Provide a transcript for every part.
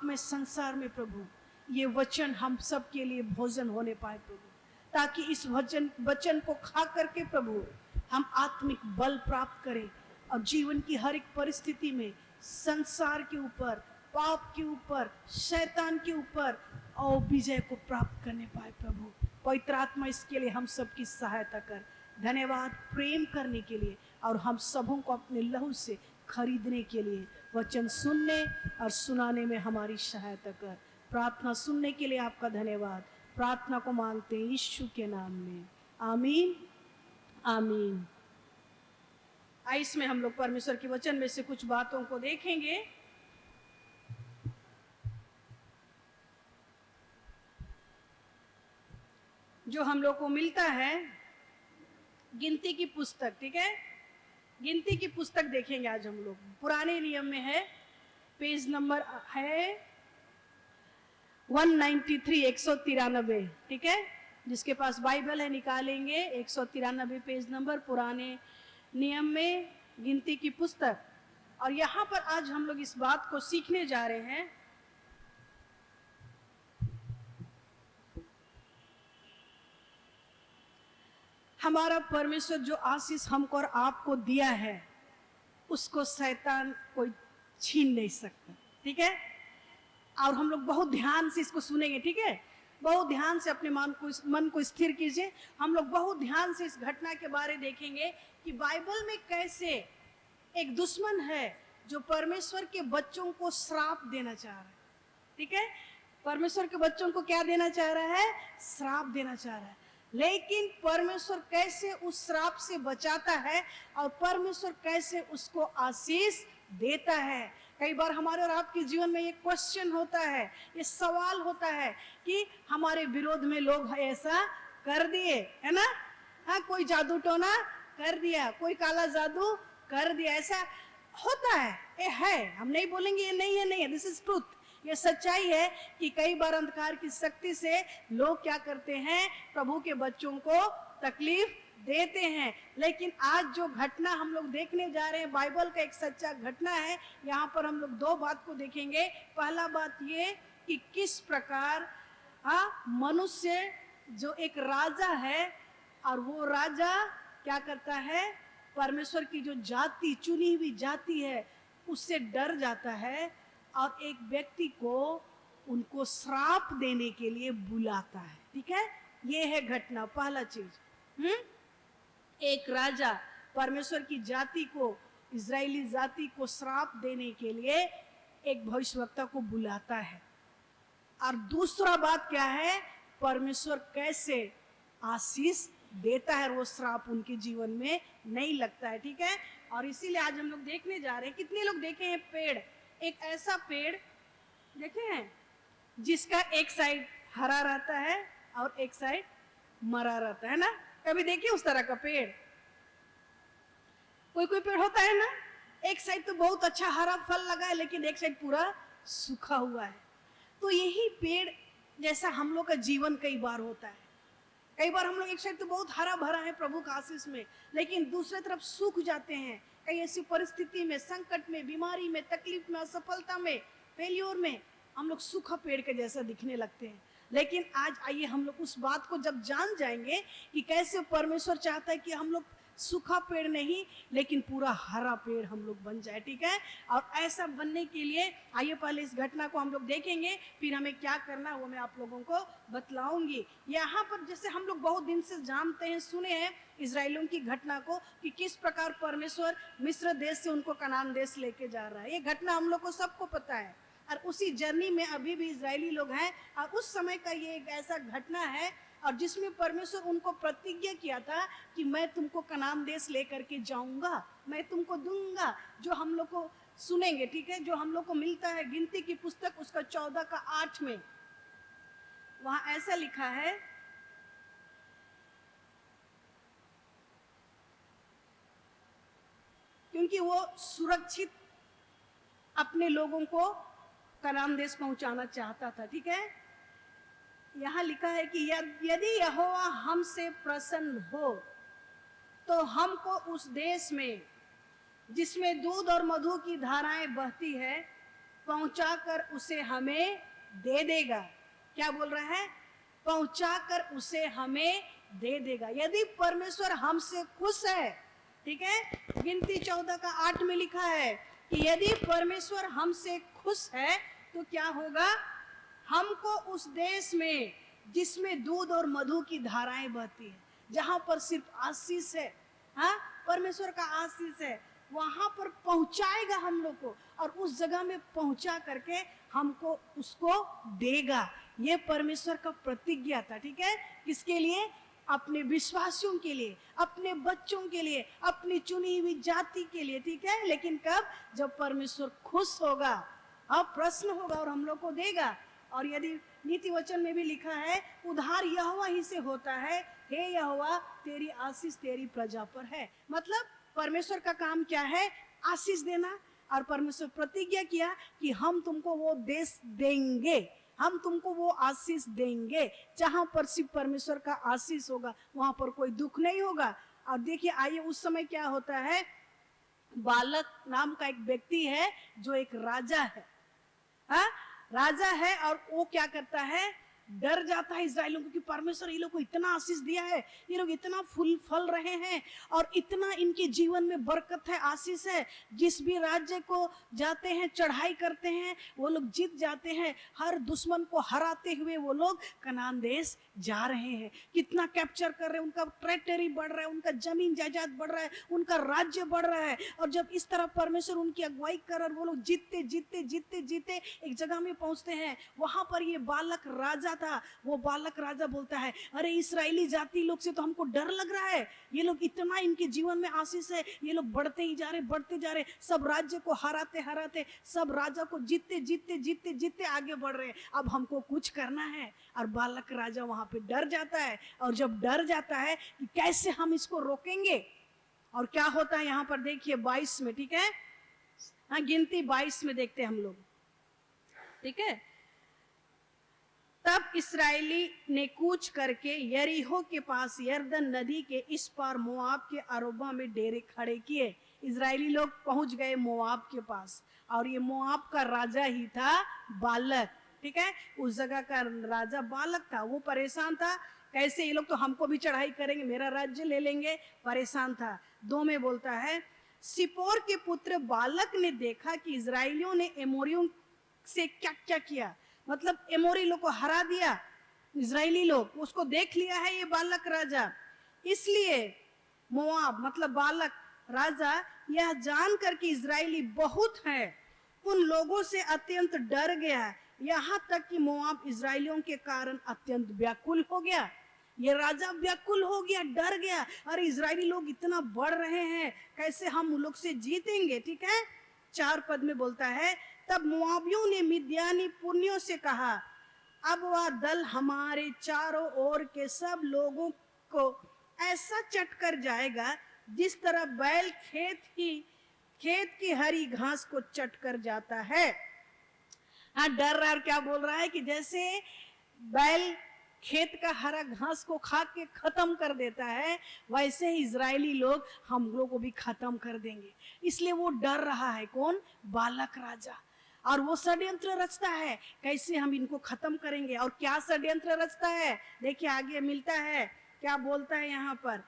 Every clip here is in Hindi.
में संसार में प्रभु ये वचन हम सब के लिए भोजन होने पाए प्रभु, ताकि इस वचन को खा करके प्रभु हम आत्मिक बल प्राप्त करें और जीवन की हर एक परिस्थिति में संसार के ऊपर, पाप के ऊपर, शैतान के ऊपर और विजय को प्राप्त करने पाए प्रभु। पवित्र आत्मा इसके लिए हम सबकी सहायता कर। धन्यवाद प्रेम करने के लिए और हम सबों को अपने लहू से खरीदने के लिए। वचन सुनने और सुनाने में हमारी सहायता कर। प्रार्थना सुनने के लिए आपका धन्यवाद। प्रार्थना को मांगते हैं यीशु के नाम में, आमीन आमीन। इसमें हम लोग परमेश्वर के वचन में से कुछ बातों को देखेंगे। जो हम लोग को मिलता है गिनती की पुस्तक, ठीक है, गिनती की पुस्तक देखेंगे आज हम लोग। पुराने नियम में है, पेज नंबर है 193, 193, ठीक है। जिसके पास बाइबल है निकालेंगे 193 पेज नंबर, पुराने नियम में गिनती की पुस्तक। और यहाँ पर आज हम लोग इस बात को सीखने जा रहे हैं। हमारा परमेश्वर जो आशीष हमको और आपको दिया है उसको शैतान कोई छीन नहीं सकता, ठीक है। और हम लोग बहुत ध्यान से इसको सुनेंगे, ठीक है। बहुत ध्यान से अपने मन को स्थिर कीजिए। हम लोग बहुत ध्यान से इस घटना के बारे देखेंगे कि बाइबल में कैसे एक दुश्मन है जो परमेश्वर के बच्चों को श्राप देना चाह रहा है, ठीक है। परमेश्वर के बच्चों को क्या देना चाह रहा है? श्राप देना चाह रहा है। लेकिन परमेश्वर कैसे उस श्राप से बचाता है और परमेश्वर कैसे उसको आशीष देता है। कई बार हमारे और आपके जीवन में ये क्वेश्चन होता है, ये सवाल होता है कि हमारे विरोध में लोग ऐसा कर दिए, है ना। हाँ, कोई जादू टोना कर दिया, कोई काला जादू कर दिया, ऐसा होता है। ये है, हम नहीं बोलेंगे ये नहीं है, नहीं है, दिस इज ट्रूथ। ये सच्चाई है कि कई बार अंधकार की शक्ति से लोग क्या करते हैं, प्रभु के बच्चों को तकलीफ देते हैं। लेकिन आज जो घटना हम लोग देखने जा रहे हैं बाइबल का एक सच्चा घटना है। यहाँ पर हम लोग दो बात को देखेंगे। पहला बात ये कि किस प्रकार मनुष्य जो एक राजा है और वो राजा क्या करता है, परमेश्वर की जो जाति, चुनी हुई जाति है, उससे डर जाता है और एक व्यक्ति को उनको श्राप देने के लिए बुलाता है, ठीक है। ये है घटना, पहला चीज। एक राजा परमेश्वर की जाति को, इजरायली जाति को श्राप देने के लिए एक भविष्यवक्ता को बुलाता है। और दूसरा बात क्या है, परमेश्वर कैसे आशीष देता है, वो श्राप उनके जीवन में नहीं लगता है, ठीक है। और इसीलिए आज हम लोग देखने जा रहे हैं। कितने लोग देखे हैं पेड़, एक ऐसा पेड़ देखे हैं जिसका एक साइड हरा रहता है और एक साइड मरा रहता है ना। कभी देखिए उस तरह का पेड़? कोई कोई पेड़ होता है ना, एक साइड तो बहुत अच्छा हरा फल लगा है लेकिन एक साइड पूरा सूखा हुआ है। तो यही पेड़ जैसा हम लोग का जीवन कई बार होता है। कई बार हम लोग एक साइड तो बहुत हरा भरा है प्रभु का आशीष में, लेकिन दूसरी तरफ सूख जाते हैं। कई ऐसी परिस्थिति में, संकट में, बीमारी में, तकलीफ में, असफलता में, फेल्योर में हम लोग सूखा पेड़ के जैसा दिखने लगते हैं। लेकिन आज आइए हम लोग उस बात को जब जान जाएंगे कि कैसे परमेश्वर चाहता है कि हम लोग सूखा पेड़ नहीं लेकिन पूरा हरा पेड़ हम लोग बन जाए, ठीक है। और ऐसा बनने के लिए आइए पहले इस घटना को हम लोग देखेंगे, फिर हमें क्या करना है वो मैं आप लोगों को बतलाऊंगी। यहाँ पर जैसे हम लोग बहुत दिन से जानते हैं, सुने हैं इजराइलियों की घटना को कि किस प्रकार परमेश्वर मिस्र देश से उनको कनान देश लेके जा रहा है। ये घटना हम लोग को सबको पता है और उसी जर्नी में अभी भी इजरायली लोग हैं। और उस समय का ये एक ऐसा घटना है और जिसमें परमेश्वर उनको प्रतिज्ञा किया था कि मैं तुमको कनान देश लेकर के जाऊंगा, मैं तुमको दूंगा। जो हम लोग को सुनेंगे, ठीक है, जो हम लोग को मिलता है गिनती की पुस्तक उसका 14 का 8 में, वहां ऐसा लिखा है, क्योंकि वो सुरक्षित अपने लोगों को कनान देश पहुंचाना चाहता था, ठीक है। यहां लिखा है कि यदि यहोवा हमसे प्रसन्न हो तो हमको उस देश में जिसमें दूध और मधु की धाराएं बहती है पहुंचाकर उसे हमें दे देगा। क्या बोल रहा है? पहुंचाकर उसे हमें दे देगा। यदि परमेश्वर हमसे खुश है, ठीक है, गिनती 14:8 में लिखा है कि यदि परमेश्वर हमसे खुश है तो क्या होगा? हमको उस देश में जिसमें दूध और मधु की धाराएं बहती है, जहां पर सिर्फ आशीष है, हाँ, परमेश्वर का आशीष है, वहां पर पहुंचाएगा हम लोग को, और उस जगह में पहुंचा करके हमको उसको देगा। ये परमेश्वर का प्रतिज्ञा था, ठीक है, किसके लिए? अपने विश्वासियों के लिए, अपने बच्चों के लिए, अपनी चुनी हुई जाति के लिए, ठीक है। लेकिन कब? जब परमेश्वर खुश होगा, अब प्रश्न होगा और हम लोग को देगा। और यदि नीति वचन में भी लिखा है, उद्धार यहोवा ही से होता है, हे यहोवा तेरी आशीष तेरी प्रजा पर है। मतलब परमेश्वर का काम क्या है? आशीष देना। और परमेश्वर प्रतिज्ञा किया कि हम तुमको वो देश देंगे, हम तुमको वो आशीष देंगे, जहां पर सिर्फ परमेश्वर का आशीष होगा, वहां पर कोई दुख नहीं होगा। और देखिए, आइए, उस समय क्या होता है, बालक नाम का एक व्यक्ति है जो एक राजा है, हाँ, राजा है, और वो क्या करता है? डर जाता है इस्राएलियों को कि परमेश्वर ये लोग को इतना आशीष दिया है, ये लोग इतना फूल फल रहे हैं और इतना इनके जीवन में बरकत है, आशीष है। जिस भी राज्य को जाते हैं, चढ़ाई करते हैं, वो लोग जीत जाते हैं, हर दुश्मन को हराते हुए वो लोग कनान देश जा रहे हैं। कितना कैप्चर कर रहे हैं, उनका टेरिटरी बढ़ रहा है, उनका जमीन जायदाद बढ़ रहा है, उनका राज्य बढ़ रहा है। और जब इस तरह परमेश्वर उनकी अगुवाई कर और वो लोग जीतते जीतते जीतते जीते एक जगह में पहुंचते हैं, वहां पर ये बालक राजा था। वो बालक राजा बोलता है, अरे इस्राएली जाति लोग से तो हमको डर लग रहा है, ये लोग इतना इनके जीवन में आशीष है, ये लोग बढ़ते ही जा रहे, बढ़ते जा रहे, सब राज्य को हराते हराते, सब राजा को जीतते जीतते जीतते जीतते आगे बढ़ रहे हैं, अब हमको कुछ करना है। और बालक राजा वहां पे डर जाता है, और जब डर जाता है कि कैसे हम इसको रोकेंगे, और क्या होता है यहाँ पर देखिए 22 में, ठीक है, हाँ, गिनती 22 में देखते हैं हम लोग, ठीक है। तब इस्राएली ने कूच करके यरीहो के पास यरदन नदी के इस पार मोआब के अरोबा में डेरे खड़े किए। इस्राएली लोग पहुंच गए मोआब के पास, और ये मोआब का राजा ही था बालक, ठीक है, उस जगह का राजा बालक था। वो परेशान था, कैसे ये लोग तो हमको भी चढ़ाई करेंगे, मेरा राज्य ले लेंगे, परेशान था। 2 में बोलता है, सिपोर के पुत्र बालक ने देखा कि इस्राएलियों ने एमोरियों से क्या क्या किया, मतलब एमोरी लोग को हरा दिया, इजरायली लोग, उसको देख लिया है ये बालक राजा। इसलिए मोआब मतलब बालक राजा यह जानकर कि इजरायली बहुत है, उन लोगों से अत्यंत डर गया, यहाँ तक कि मोआब इजरायलियों के कारण अत्यंत व्याकुल हो गया। ये राजा व्याकुल हो गया, डर गया, अरे इजरायली लोग इतना बढ़ रहे हैं, कैसे हम उन लोग से जीतेंगे, ठीक है। 4 पद में बोलता है, तब मोआबियों ने मिद्यानी पुर्नियों से कहा, अब वह दल हमारे चारों ओर के सब लोगों को ऐसा चट कर जाएगा जिस तरह बैल खेत की हरी घास को चट कर जाता है। हाँ, डर रहा है, क्या बोल रहा है कि जैसे बैल खेत का हरा घास को खा के खत्म कर देता है, वैसे ही इजरायली लोग हम लोग को भी खत्म कर देंगे। इसलिए वो डर रहा है, कौन? बालक राजा। और वो षड्यंत्र रचता है, कैसे हम इनको खत्म करेंगे। और क्या षड्यंत्र रचता है, देखिए आगे मिलता है, क्या बोलता है यहाँ पर।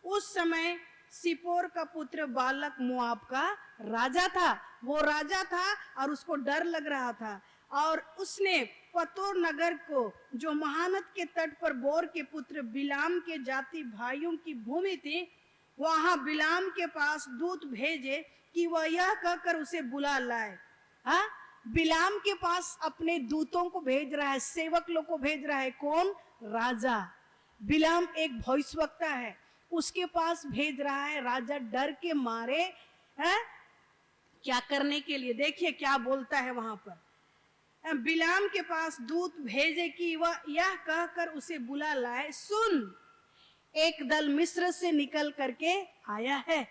उस समय सिपोर का पुत्र बालक मोआब का राजा था, वो राजा था और उसको डर लग रहा था, और उसने पतोर नगर को, जो महानद के तट पर बोर के पुत्र बिलाम के जाति भाइयों की भूमि थी, वहां बिलाम के पास दूत भेजे कि वह यह कहकर उसे बुला लाए। हाँ, बिलाम के पास अपने दूतों को भेज रहा है, सेवक लोग को भेज रहा है, कौन? राजा। बिलाम एक भविष्यवक्ता है, उसके पास भेज रहा है राजा डर के मारे, है क्या करने के लिए। देखिए क्या बोलता है वहां पर, बिलाम के पास दूत भेजे कि वह यह कहकर उसे बुला लाए, सुन, एक दल मिस्र से निकल करके आया है।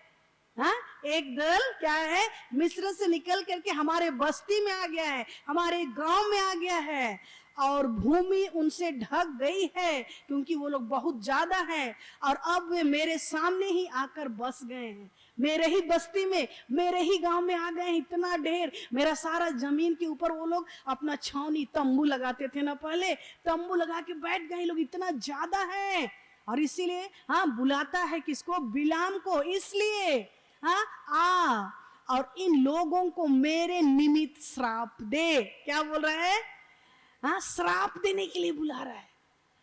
हाँ, एक दल क्या है? मिस्र से निकल करके हमारे बस्ती में आ गया है, हमारे गांव में आ गया है, और भूमि उनसे ढक गई है क्योंकि वो लोग बहुत ज्यादा हैं, और अब वे मेरे सामने ही आकर बस गए हैं। मेरे ही बस्ती में, मेरे ही गांव में आ गए हैं, इतना ढेर। मेरा सारा जमीन के ऊपर वो लोग अपना छावनी तंबू लगाते थे ना, पहले तंबू लगा के बैठ गए लोग, इतना ज्यादा है। और इसीलिए हाँ बुलाता है किसको? बिलाम को। इसलिए हाँ आ और इन लोगों को मेरे निमित्त श्राप दे। क्या बोल रहा है? हाँ, श्राप देने के लिए बुला रहा है।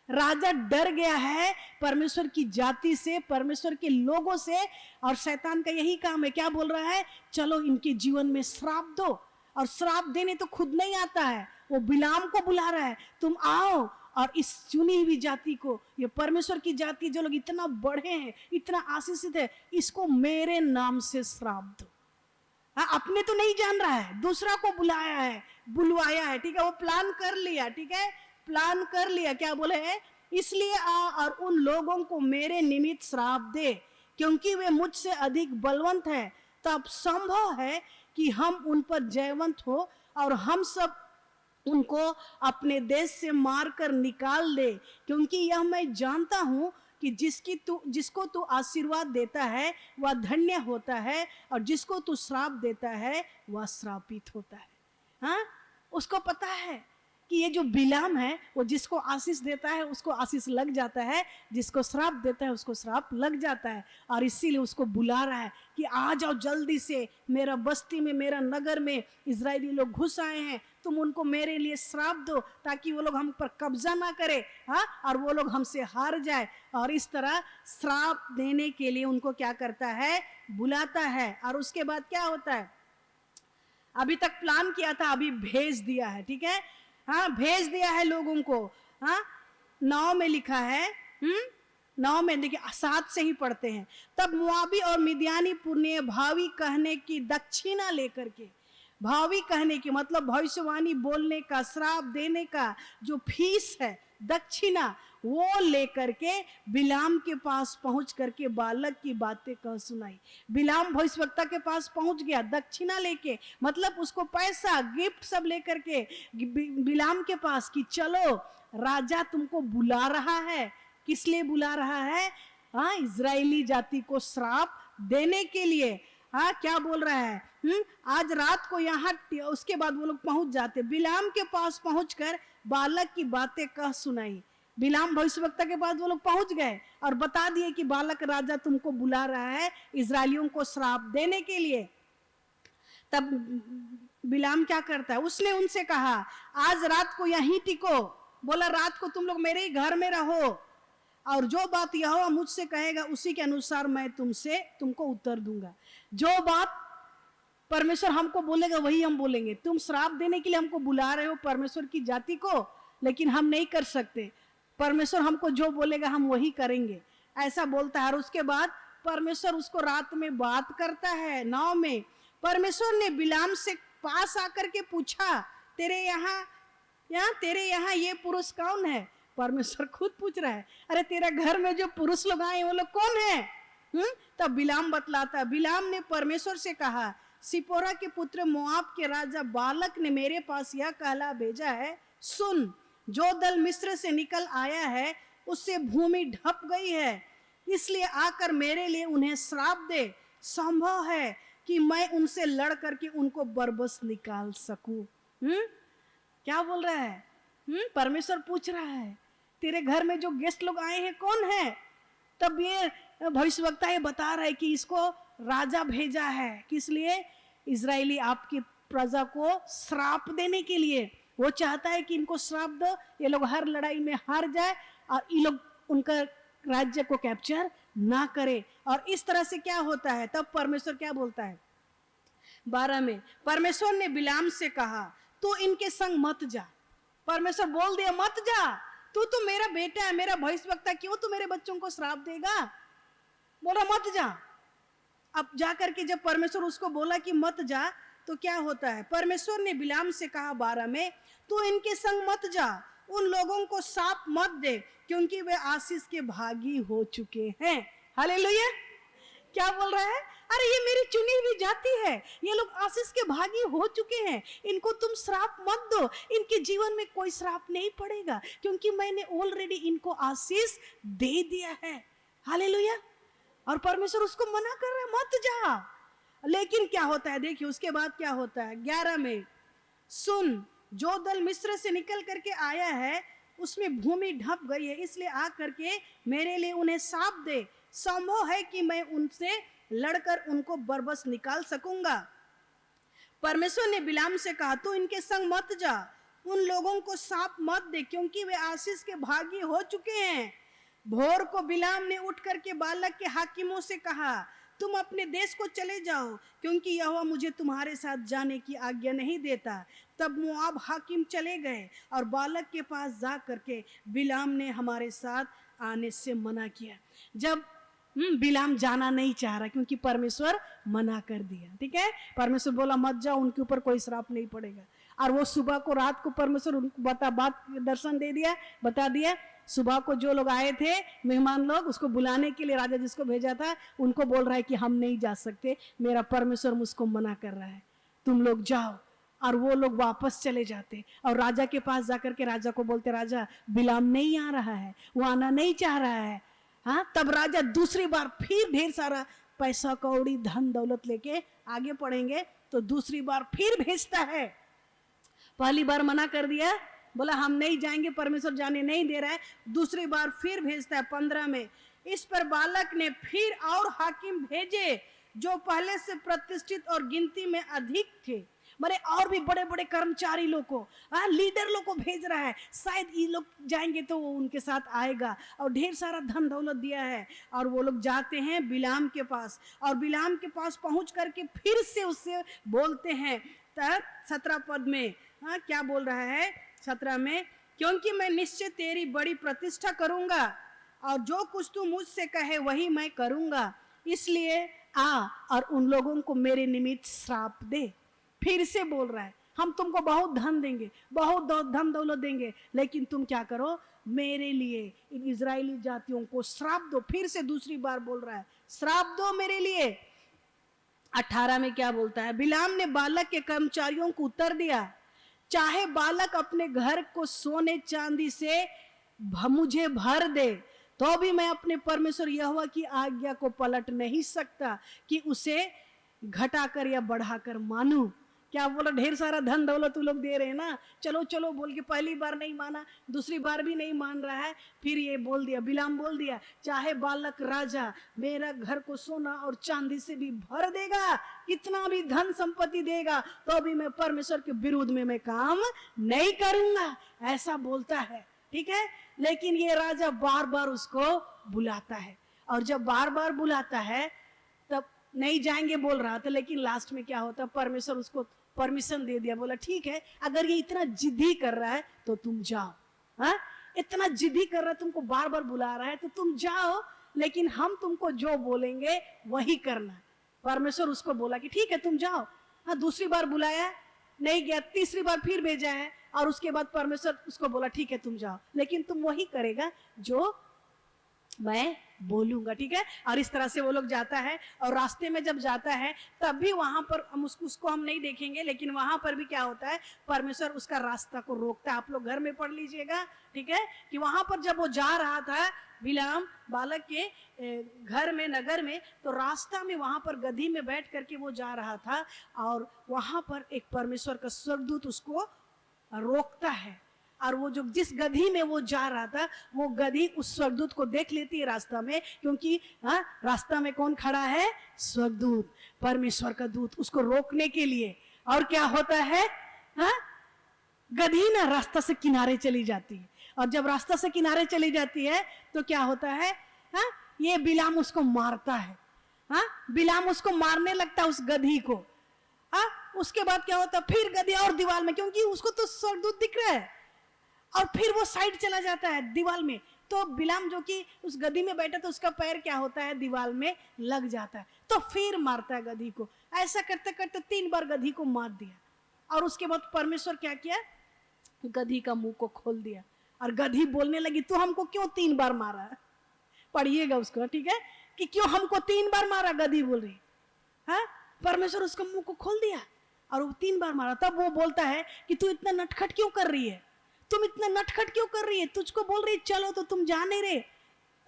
राजा डर गया है परमेश्वर की जाति से, परमेश्वर के लोगों से, और शैतान का यही काम है। क्या बोल रहा है? चलो इनके जीवन में श्राप दो। और श्राप देने तो खुद नहीं आता है, वो बिलाम को बुला रहा है, तुम आओ और इस चुनी हुई जाति को, ये परमेश्वर की जाति जो लोग इतना बढ़े हैं, इतना आशीषित है, इसको मेरे नाम से श्राप दो। हाँ, अपने तो नहीं जान रहा है, दूसरा को बुलाया है, बुलवाया है, ठीक है, वो प्लान कर लिया, ठीक है, प्लान कर लिया। क्या बोले हैं? इसलिए आ और उन लोगों को मेरे निमित्त श्राप दे, क्योंकि वे मुझसे अधिक बलवंत है। तब संभव है कि हम उन पर जयवंत हो और हम सब उनको अपने देश से मारकर निकाल दे, क्योंकि यह मैं जानता हूं कि जिसको तू आशीर्वाद देता है वह धन्य होता है, और जिसको तू श्राप देता है वह श्रापित होता है। हाँ, उसको पता है कि ये जो बिलाम है वो जिसको आशीष देता है उसको आशीष लग जाता है, जिसको श्राप देता है उसको श्राप लग जाता है। और इसीलिए उसको बुला रहा है कि आ जाओ जल्दी से, मेरा बस्ती में, मेरा नगर में इजरायली लोग घुस आए हैं, तुम उनको मेरे लिए श्राप दो ताकि वो लोग हम पर कब्जा ना करे, हाँ, और वो लोग हमसे हार जाए। और इस तरह श्राप देने के लिए उनको क्या करता है? बुलाता है। और उसके बाद क्या होता है? अभी तक प्लान किया था, अभी भेज दिया है, ठीक है, हाँ, भेज दिया है लोगों को। हाँ, 9 में लिखा है, 9 में देखिए, 7 से ही पढ़ते हैं। तब मुआबी और मिद्यानी पुण्य भावी कहने की दक्षिणा लेकर के, भावी कहने की मतलब भविष्यवाणी बोलने का, श्राप देने का जो फीस है, दक्षिणा, वो लेकर के बिलाम के पास पहुंच करके बालक की बातें कह सुनाई। बिलाम भविष्यवक्ता के पास पहुंच गया दक्षिणा लेके, मतलब उसको पैसा, गिफ्ट सब लेकर के बिलाम के पास कि चलो राजा तुमको बुला रहा है। किस लिए बुला रहा है? हाँ, इजरायली जाति को श्राप देने के लिए। हाँ, क्या बोल रहा है? आज रात को यहाँ, उसके बाद वो लोग पहुंच जाते, बिलाम के पास पहुंचकर बालक की बातें कह सुनाई। बिलाम भविष्यवक्ता के पास वो लोग पहुंच गए और बता दिए कि बालक राजा तुमको बुला रहा है इजरायलियों को श्राप देने के लिए। तब बिलाम क्या करता है? उसने उनसे कहा, आज रात को यहीं टिको। बोला, रात को तुम लोग मेरे ही घर में रहो, और जो बात यहोवा मुझसे कहेगा उसी के अनुसार मैं तुमको उत्तर दूंगा। जो बात परमेश्वर हमको बोलेगा वही हम बोलेंगे। तुम श्राप देने के लिए हमको बुला रहे हो परमेश्वर की जाति को, लेकिन हम नहीं कर सकते। परमेश्वर हमको जो बोलेगा हम वही करेंगे, ऐसा बोलता है। और उसके बाद परमेश्वर उसको रात में बात करता है। 9 में परमेश्वर ने बिलाम से पास आकर के पूछा, तेरे यहाँ ये पुरुष कौन है? परमेश्वर खुद पूछ रहा है, अरे तेरा घर में जो पुरुष लोग आए वो लोग कौन है? तब बिलाम बतलाता। बिलाम ने परमेश्वर से कहा, सिपोरा के पुत्र मोआब के राजा बालक ने मेरे पास यह कहला भेजा है, सुन, जो दल मिस्र से निकल आया है उससे भूमि ढप गई है, इसलिए आकर मेरे लिए उन्हें श्राप दे। संभव है कि मैं उनसे लड़ करके उनको बरबस निकाल सकूं। क्या बोल रहा है? परमेश्वर पूछ रहा है, तेरे घर में जो गेस्ट लोग आए हैं कौन है? तब ये भविष्यवक्ता ये बता रहा है कि इसको राजा भेजा है, किस लिए? इजरायली आपकी प्रजा को श्राप देने के लिए। वो चाहता है कि इनको श्राप दो, ये लोग हर लड़ाई में हार जाए और ये लोग उनका राज्य को कैप्चर ना करे। और इस तरह से क्या होता है? तब परमेश्वर क्या बोलता है? 12 में परमेश्वर ने बिलाम से कहा, तू इनके संग मत जा। परमेश्वर बोल दिया, मत जा, तू तो मेरा बेटा है, मेरा भविष्यवक्ता, क्यों तू मेरे बच्चों को श्राप देगा? बोला मत जा। अब जाकर के जब परमेश्वर उसको बोला कि मत जा, तो क्या होता है? परमेश्वर ने बिलाम से कहा 12 में, तू इनके संग मत जा, उन लोगों को श्राप मत दे, क्योंकि वे आशीष के भागी हो चुके हैं। हालेलुया। क्या बोल रहा है? अरे ये मेरी चुनी हुई जाति है, ये लोग आशीष के भागी हो चुके हैं, इनको तुम श्राप मत दो, इनके जीवन में कोई श्राप नहीं पड़ेगा क्योंकि मैंने ऑलरेडी इनको आशीष दे दिया है। हालेलुया। और परमेश्वर उसको मना कर रहा है, मत जा। लेकिन क्या होता है, देखिए उसके बाद क्या होता है 11 में, सुन जो दल मिस्र से निकल करके आया है उसमें भूमि ढप गई है, इसलिए आ करके मेरे लिए उन्हें साप दे, संभव है कि मैं उनसे लड़कर उनको बरबस निकाल सकूंगा। परमेश्वर ने बिलाम से कहा, तू इनके संग मत जा, उन लोगों को साप मत दे क्योंकि वे आशीष के भागी हो चुके हैं। भोर को बिलाम ने उठ करके बालक के हाकिमों से कहा, तुम अपने देश को चले जाओ क्योंकि यहोवा मुझे तुम्हारे साथ जाने की आज्ञा नहीं देता। तब मोआब हाकिम चले गए और बालक के पास जा करके बिलाम ने हमारे साथ आने से मना किया। जब बिलाम जाना नहीं चाह रहा क्योंकि परमेश्वर मना कर दिया, ठीक है, परमेश्वर बोला मत जाओ, उनके ऊपर कोई श्राप नहीं पड़ेगा। और वो सुबह को रात को परमेश्वर उनको बात दर्शन दे दिया, बता दिया। सुबह को जो लोग आए थे मेहमान लोग, उसको बुलाने के लिए राजा जिसको भेजा था, उनको बोल रहा है कि हम नहीं जा सकते, मेरा परमेश्वर मुझको मना कर रहा है, तुम लोग जाओ। और वो लोग वापस चले जाते और राजा के पास जाकर के राजा को बोलते, राजा बिलाम नहीं आ रहा है, वो आना नहीं चाह रहा है। हाँ, तब राजा दूसरी बार फिर ढेर सारा पैसा कौड़ी धन दौलत लेके आगे पढ़ेंगे तो दूसरी बार फिर भेजता है। पहली बार मना कर दिया, बोला हम नहीं जाएंगे, परमेश्वर जाने नहीं दे रहा है, दूसरी बार फिर भेजता है 15 में। इस पर बालक ने फिर और हाकिम भेजे जो पहले से प्रतिष्ठित और गिनती में अधिक थे, माने और भी बड़े बड़े कर्मचारी लोग को, लीडर लोग को भेज रहा है, शायद ये लोग जाएंगे तो वो उनके साथ आएगा, और ढेर सारा धन दौलत दिया है। और वो लोग जाते हैं बिलाम के पास और बिलाम के पास पहुंच करके फिर से उससे बोलते हैं। 17 पद में क्या बोल रहा है 17 में, क्योंकि मैं निश्चय तेरी बड़ी प्रतिष्ठा करूंगा और जो कुछ तू मुझसे कहे वही मैं करूंगा, इसलिए आ और उन लोगों को मेरे निमित्त श्राप दे। फिर से बोल रहा है, हम तुमको बहुत धन देंगे, बहुत धन दौलत देंगे, लेकिन तुम क्या करो, मेरे लिए इन इजरायली जातियों को श्राप दो। फिर से दूसरी बार बोल रहा है, श्राप दो मेरे लिए। 18 में क्या बोलता है, बिलाम ने बालक के कर्मचारियों को उत्तर दिया, चाहे बालक अपने घर को सोने चांदी से मुझे भर दे तो भी मैं अपने परमेश्वर यहोवा की आज्ञा को पलट नहीं सकता कि उसे घटाकर या बढ़ाकर मानूं। क्या बोला, ढेर सारा धन दौलत तू लोग दे रहे हैं ना, चलो चलो बोल के पहली बार नहीं माना, दूसरी बार भी नहीं मान रहा है, फिर ये बोल दिया, बिलाम बोल दिया, चाहे बालक राजा मेरा घर को सोना और चांदी से भी भर देगा, कितना भी धन संपत्ति देगा, तो भी मैं परमेश्वर के विरुद्ध में मैं काम नहीं करूंगा, ऐसा बोलता है, ठीक है। लेकिन ये राजा बार बार उसको बुलाता है, और जब बार बार बुलाता है तब नहीं जाएंगे बोल रहा था, लेकिन लास्ट में क्या होता, परमेश्वर उसको परमिशन दे दिया, बोला ठीक है, अगर ये इतना जिद्दी कर रहा है तो तुम जाओ, हाँ, इतना जिद्दी कर रहा है, तुमको बार बार बुला रहा है तो तुम जाओ, लेकिन हम तुमको जो बोलेंगे वही करना। परमेश्वर उसको बोला कि ठीक है तुम जाओ। हाँ, दूसरी बार बुलाया, नहीं गया, तीसरी बार फिर भेजा है, और उसके बाद परमेश्वर उसको बोला ठीक है तुम जाओ, लेकिन तुम वही करेगा जो मैं बोलूंगा, ठीक है। और इस तरह से वो लोग जाता है, और रास्ते में जब जाता है तब भी वहां पर हम उसको हम नहीं देखेंगे, लेकिन वहां पर भी क्या होता है, परमेश्वर उसका रास्ता को रोकता है। आप लोग घर में पढ़ लीजिएगा, ठीक है, कि वहां पर जब वो जा रहा था बिलाम बालक के घर में, नगर में, तो रास्ता में वहां पर गधी में बैठ करके वो जा रहा था, और वहां पर एक परमेश्वर का स्वर्गदूत उसको रोकता है, और वो जो जिस गधी में वो जा रहा था वो गधी उस स्वर्गदूत को देख लेती है रास्ता में, क्योंकि रास्ता में कौन खड़ा है, स्वर्गदूत, परमेश्वर का दूत, उसको रोकने के लिए। और क्या होता है, गधी ना रास्ता से किनारे चली जाती है, और जब रास्ता से किनारे चली जाती है तो क्या होता है, ये बिलाम उसको मारता है, बिलाम उसको मारने लगता है उस गधी को। उसके बाद क्या होता है, फिर गधी और दीवार में, क्योंकि उसको तो स्वर्गदूत दिख रहा है, और फिर वो साइड चला जाता है दीवार में, तो बिलाम जो कि उस गधी में बैठा था उसका पैर क्या होता है, दीवार में लग जाता है, तो फिर मारता है गधी को। ऐसा करते करते 3 बार गधी को मार दिया, और उसके बाद परमेश्वर क्या किया, गधी का मुंह को खोल दिया, और गधी बोलने लगी, तू हमको क्यों 3 बार मारा, पढ़िएगा उसको, ठीक है, कि क्यों हमको 3 बार मारा, गधी बोल रही, हाँ, परमेश्वर उसका मुंह को खोल दिया और वो 3 बार मारा। तब वो बोलता है कि तू इतना नटखट क्यों कर रही है, तुम इतना नटखट क्यों कर रही है, तुझको बोल रही चलो तो तुम जा नहीं रहे।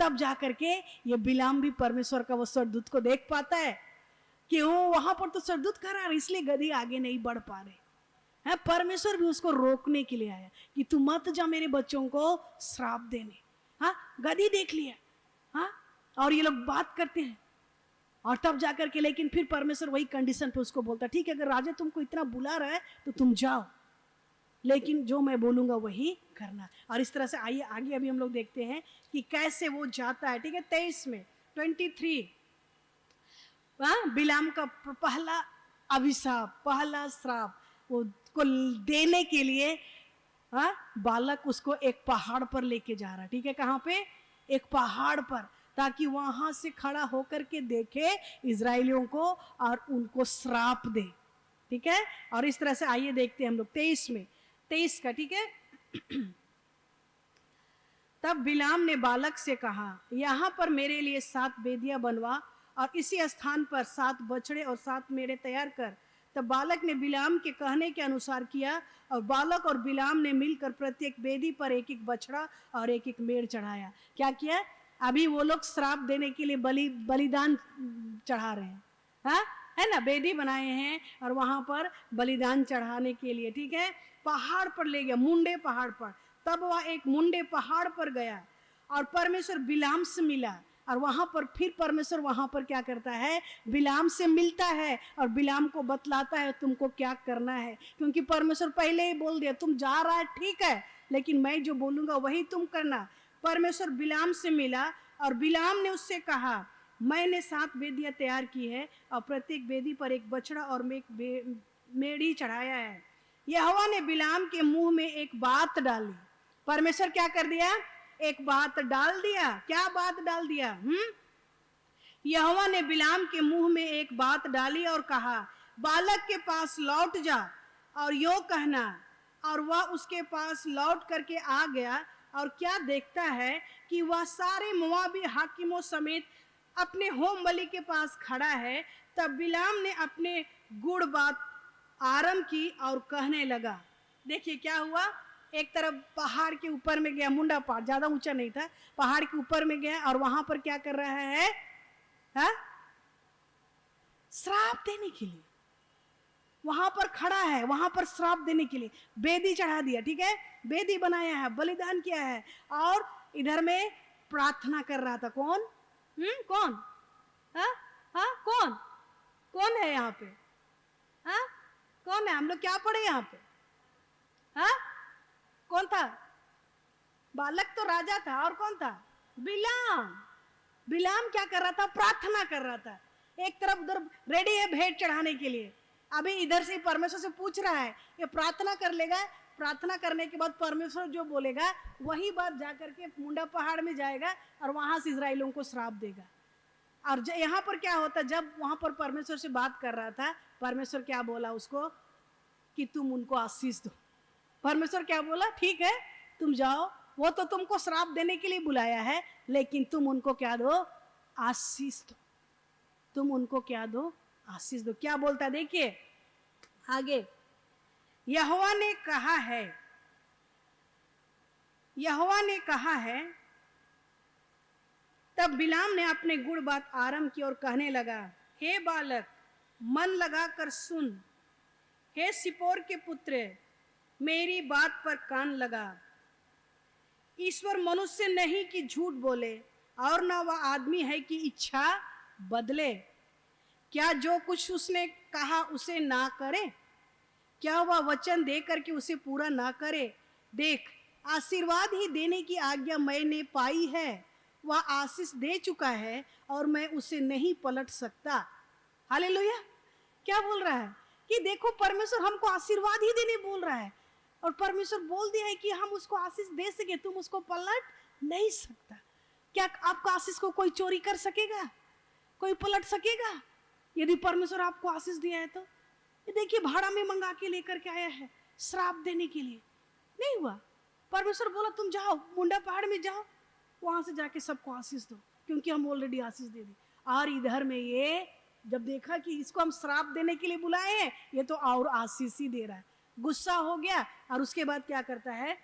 तब जाकर के ये बिलाम भी परमेश्वर का वो स्वर्गदूत को देख पाता है कि वो वहां पर तो स्वर्गदूत खड़ा है, इसलिए गधी आगे नहीं बढ़ पा रहे हैं। परमेश्वर भी उसको रोकने के लिए आया कि तू मत जा मेरे बच्चों को श्राप देने। हाँ, गधी देख लिया। हाँ, और ये लोग बात करते हैं और तब जाकर के, लेकिन फिर परमेश्वर वही कंडीशन पे उसको बोलता, ठीक है अगर राजा तुमको इतना बुला रहा है तो तुम जाओ, लेकिन जो मैं बोलूंगा वही करना। और इस तरह से आइए आगे अभी हम लोग देखते हैं कि कैसे वो जाता है। ठीक है, 23 में 23 बिलाम का पहला अभिशाप, पहला श्राप वो को देने के लिए बालक उसको एक पहाड़ पर लेके जा रहा है। ठीक है, कहाँ पे? एक पहाड़ पर, ताकि वहां से खड़ा होकर के देखे इजराइलियों को और उनको श्राप दे। ठीक है, और इस तरह से आइए देखते हैं हम लोग 23 का। ठीक है, तब बिलाम ने बालक से कहा, यहाँ पर मेरे लिए 7 वेदियां बनवा और इसी स्थान पर 7 बछड़े और 7 मेढ़े तैयार कर। तब बालक ने बिलाम के कहने के अनुसार किया और बालक और बिलाम ने मिलकर प्रत्येक वेदी पर एक एक बछड़ा और एक एक मेढ़ चढ़ाया। क्या किया? अभी वो लोग श्राप देने के लिए बलिदान चढ़ा रहे हैं। हाँ, है ना, वेदी बनाए हैं और वहां पर बलिदान चढ़ाने के लिए। ठीक है, पहाड़ पर ले गया, मुंडे पहाड़ पर। तब वह एक मुंडे पहाड़ पर गया और परमेश्वर बिलाम से मिला और वहां पर फिर परमेश्वर वहां पर क्या करता है? बिलाम से मिलता है और बिलाम को बतलाता है तुमको क्या करना है, क्योंकि परमेश्वर पहले ही बोल दिया तुम जा रहा है ठीक है, लेकिन मैं जो बोलूंगा वही तुम करना। परमेश्वर बिलाम से मिला और बिलाम ने उससे कहा, मैंने 7 वेदियां तैयार की है और प्रत्येक वेदी पर एक बछड़ा और एक मेढ़ी चढ़ाया है। यहोवा ने बिलाम के मुंह में एक बात डाली। परमेश्वर क्या कर दिया? एक बात डाल दिया। क्या बात डाल दिया? यहोवा ने बिलाम के मुंह में एक बात डाली और कहा, बालक के पास लौट जा और यो कहना। और वह उसके पास लौट करके आ गया और क्या देखता है कि वह सारे मोआबी हाकिमों समेत अपने होम बलि के पास खड़ा है। तब बिलाम ने अपने गुड़ बात आरंभ की और कहने लगा। देखिए क्या हुआ, एक तरफ पहाड़ के ऊपर में गया, मुंडा पहाड़ ज्यादा ऊंचा नहीं था, पहाड़ के ऊपर में गया और वहां पर क्या कर रहा है? श्राप देने के लिए वहां पर खड़ा है, वहां पर श्राप देने के लिए वेदी चढ़ा दिया। ठीक है, वेदी बनाया है, बलिदान किया है और इधर में प्रार्थना कर रहा था। कौन? कौन? कौन है यहाँ पे? कौन है? हम लोग क्या पढ़े यहाँ पे? कौन था? बालक तो राजा था और कौन था? बिलाम। बिलाम क्या कर रहा था? प्रार्थना कर रहा था। एक तरफ उधर रेडी है भेंट चढ़ाने के लिए, अभी इधर से परमेश्वर से पूछ रहा है, ये प्रार्थना कर लेगा, प्रार्थना करने के बाद परमेश्वर जो बोलेगा वही बात जाकर के मुंडा पहाड़ में जाएगा और वहां से इजराइलियों को श्राप देगा। और यहाँ पर क्या होता, जब वहां पर परमेश्वर से बात कर रहा था, परमेश्वर क्या बोला उसको कि तुम उनको आशीष दो। परमेश्वर क्या बोला? ठीक है तुम जाओ, वो तो तुमको श्राप देने के लिए बुलाया है, लेकिन तुम उनको क्या दो? आशीष दो। तुम उनको क्या दो? आशीष दो। क्या बोलता देखिए आगे, यहोवा ने कहा है, यहोवा ने कहा है। तब बिलाम ने अपने गुड़ बात आरंभ की और कहने लगा, हे बालक मन लगाकर सुन, हे सिपोर के पुत्र मेरी बात पर कान लगा। ईश्वर मनुष्य नहीं कि झूठ बोले और न वह आदमी है कि इच्छा बदले। क्या जो कुछ उसने कहा उसे ना करे? क्या वह वचन दे करके उसे पूरा ना करे? देख आशीर्वाद ही देने की आज्ञा मैंने पाई है, वह आशीष दे चुका है और मैं उसे नहीं पलट सकता। हालेलुया। क्या बोल रहा है कि देखो परमेश्वर हमको आशीर्वाद ही देने बोल रहा है और परमेश्वर बोल दिया है कि हम उसको आशीष दे सके, तुम उसको पलट नहीं सकता। क्या आपका आशीष को कोई चोरी कर सकेगा? कोई पलट सकेगा? यदि परमेश्वर आपको आशीष दिया है तो ये देखिए भाड़ा में मंगा के लेकर के आया है श्राप देने के लिए, नहीं हुआ। परमेश्वर बोला तुम जाओ मुंडा पहाड़ में जाओ, वहां से जाके सबको आशीष दो, क्योंकि हम ऑलरेडी आशीष दे दी। और इधर में ये जब देखा कि इसको हम श्राप देने के लिए बुलाए हैं, ये तो और आशीष ही दे रहा है, गुस्सा हो गया। और उसके बाद क्या करता है,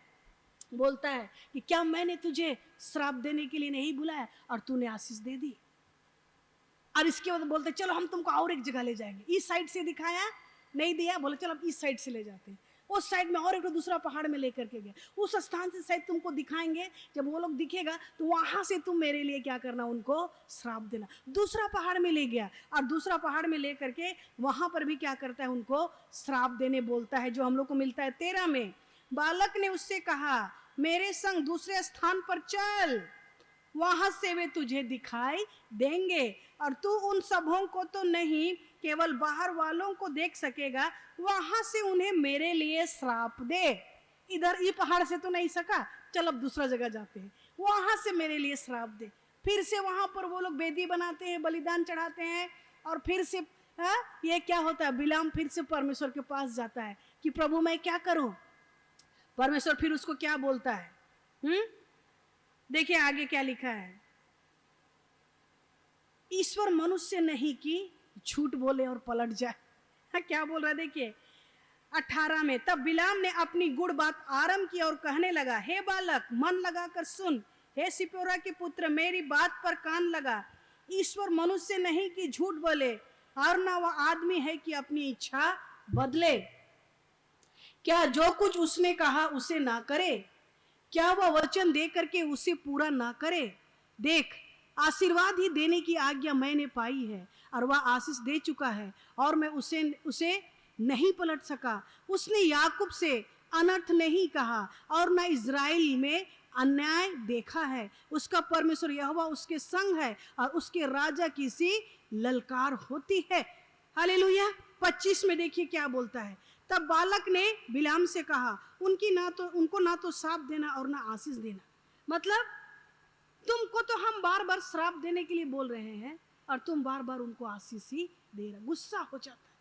बोलता है कि क्या मैंने तुझे श्राप देने के लिए नहीं बुलाया और तूने आशीष दे दी। और इसके बाद बोलते चलो हम तुमको और एक जगह ले जाएंगे। इस साइड से दिखाया, नहीं दिया, बोले चलो अब इस साइड से ले जाते हैं। उस साइड में और एक दूसरा पहाड़ में लेकर के गया, उस स्थान से शायद तुमको दिखाएंगे, जब वो लोग दिखेगा तो वहां से तुम मेरे लिए क्या करना, उनको श्राप देना। दूसरा पहाड़ में ले गया और दूसरा पहाड़ में ले करके वहां पर भी क्या करता है, उनको श्राप देने बोलता है, जो हम लोग को मिलता है 13 में। बालक ने उससे कहा मेरे संग दूसरे स्थान पर चल, वहां से वे तुझे दिखाई देंगे और तू उन सबों को तो नहीं, केवल बाहर वालों को देख सकेगा। वहां से उन्हें मेरे लिए श्राप दे। इधर ये पहाड़ से तो नहीं सका, चल अब दूसरा जगह जाते हैं, वहां से मेरे लिए श्राप दे। फिर से वहां पर वो लोग वेदी बनाते हैं, बलिदान चढ़ाते हैं। और फिर से ये क्या होता है, बिलाम फिर से परमेश्वर के पास जाता है कि प्रभु मैं क्या करूं। परमेश्वर फिर उसको क्या बोलता है, देखिए आगे क्या लिखा है, ईश्वर मनुष्य नहीं कि झूठ बोले और पलट जाए। क्या बोल रहा है देखिए 18 में। तब बिलाम ने अपनी गुड़ बात आरंभ की और कहने लगा, हे बालक मन लगाकर सुन, हे सिप्पोरा के पुत्र मेरी बात पर कान लगा। ईश्वर मनुष्य नहीं कि झूठ बोले और ना वह आदमी है कि अपनी इच्छा बदले। क्या जो कुछ उसने कहा उसे ना करे, क्या वह वचन दे करके उसे पूरा ना करे। देख आशीर्वाद ही देने की आज्ञा मैंने पाई है और वह आशीष दे चुका है और मैं उसे नहीं पलट सका। उसने याकूब से अनर्थ नहीं कहा और न इज़राइल में अन्याय देखा है। उसका परमेश्वर यहोवा उसके संग है और उसके राजा की सी ललकार होती है। हालेलुया। 25 में देखिए क्या बोलता है। तब बालक ने बिलाम से कहा, उनको ना तो श्राप देना और ना आशीष देना। मतलब तुमको तो हम बार बार श्राप देने के लिए बोल रहे हैं और तुम बार बार उनको आशीष ही दे रहे। गुस्सा हो जाता है।